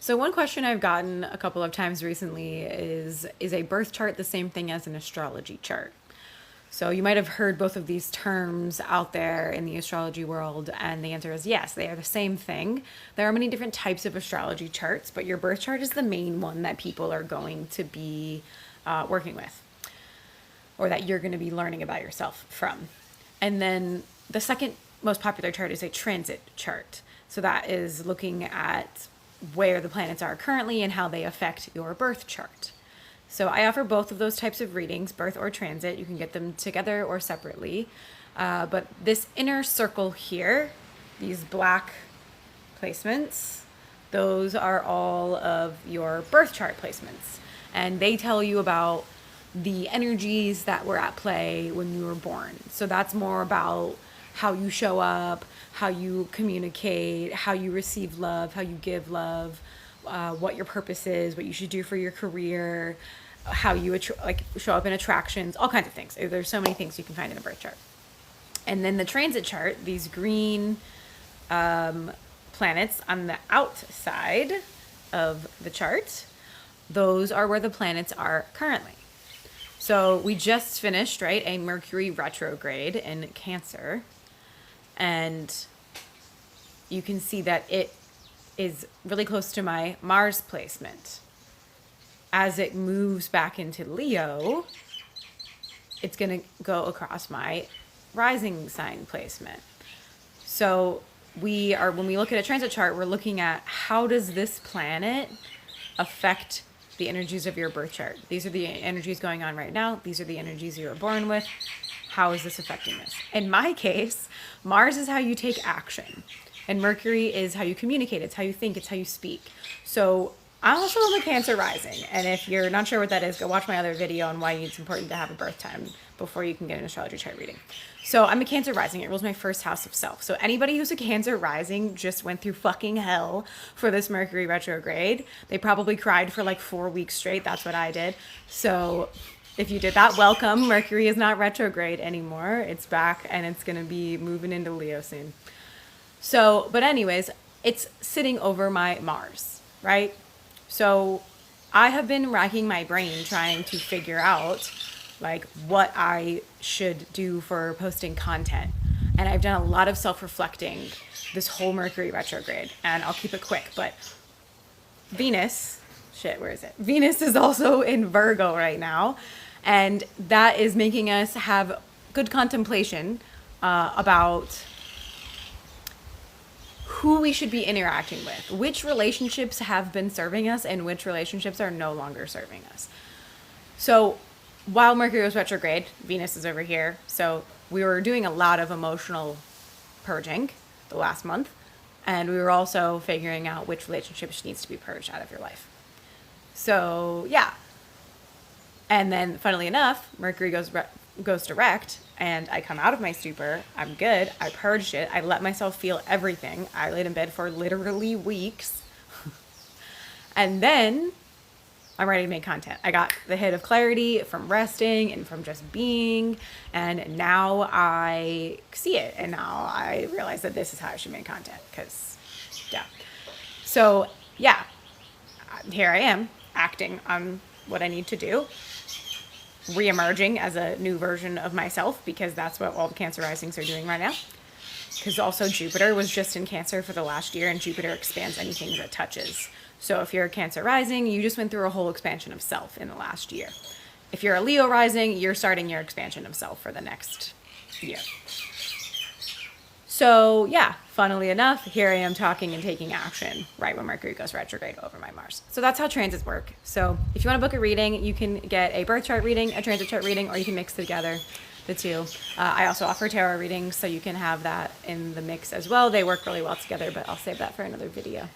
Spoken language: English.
So one question I've gotten a couple of times recently is a birth chart the same thing as an astrology chart? So you might have heard both of these terms out there in the astrology world, and the answer is yes, they are the same thing. There are many different types of astrology charts, but your birth chart is the main one that people are going to be working with, or that you're going to be learning about yourself from. And then the second most popular chart is a transit chart. So that is looking at where the planets are currently and how they affect your birth chart. So I offer both of those types of readings, birth or transit. You can get them together or separately. But this inner circle here, these black placements, those are all of your birth chart placements. And they tell you about the energies that were at play when you were born. So that's more about how you show up, how you communicate, how you receive love, how you give love, what your purpose is, what you should do for your career, how you show up in attractions, all kinds of things. There's so many things you can find in a birth chart. And then the transit chart, these green planets on the outside of the chart, those are where the planets are currently. So we just finished, right, a Mercury retrograde in Cancer. And you can see that it is really close to my Mars placement. As it moves back into Leo, it's going to go across my rising sign placement. So when we look at a transit chart, we're looking at how does this planet affect the energies of your birth chart. These are the energies going on right now. These are the energies you were born with. How is this affecting this? In my case, Mars is how you take action, and Mercury is how you communicate. It's how you think. It's how you speak. So I also am a Cancer rising, and if you're not sure what that is, go watch my other video on why it's important to have a birth time before you can get an astrology chart reading. So I'm a Cancer rising. It rules my first house of self. So anybody who's a Cancer rising just went through fucking hell for this Mercury retrograde. They probably cried for like 4 weeks straight. That's what I did. So if you did that, welcome. Mercury is not retrograde anymore. It's back, and it's going to be moving into Leo soon. So, but anyways, it's sitting over my Mars, right? So I have been racking my brain trying to figure out like what I should do for posting content. And I've done a lot of self-reflecting this whole Mercury retrograde, and I'll keep it quick, but Venus, where is it? Venus is also in Virgo right now, and that is making us have good contemplation about who we should be interacting with, which relationships have been serving us and which relationships are no longer serving us. So while Mercury was retrograde, Venus is over here. So we were doing a lot of emotional purging the last month, and we were also figuring out which relationship needs to be purged out of your life. So yeah. And then funnily enough, Mercury goes direct, and I come out of my stupor. I'm good. I purged it. I let myself feel everything. I laid in bed for literally weeks. And then I'm ready to make content. I got the hit of clarity from resting and from just being, and now I see it, and now I realize that this is how I should make content, because yeah. So yeah, here I am acting on what I need to do, re-emerging as a new version of myself, because that's what all the Cancer risings are doing right now. Because also Jupiter was just in Cancer for the last year, and Jupiter expands anything that it touches. So if you're a Cancer rising, you just went through a whole expansion of self in the last year. If you're a Leo rising, you're starting your expansion of self for the next year. So yeah, funnily enough, here I am talking and taking action right when Mercury goes retrograde over my Mars. So that's how transits work. So if you want to book a reading, you can get a birth chart reading, a transit chart reading, or you can mix together the two. I also offer tarot readings, so you can have that in the mix as well. They work really well together, but I'll save that for another video.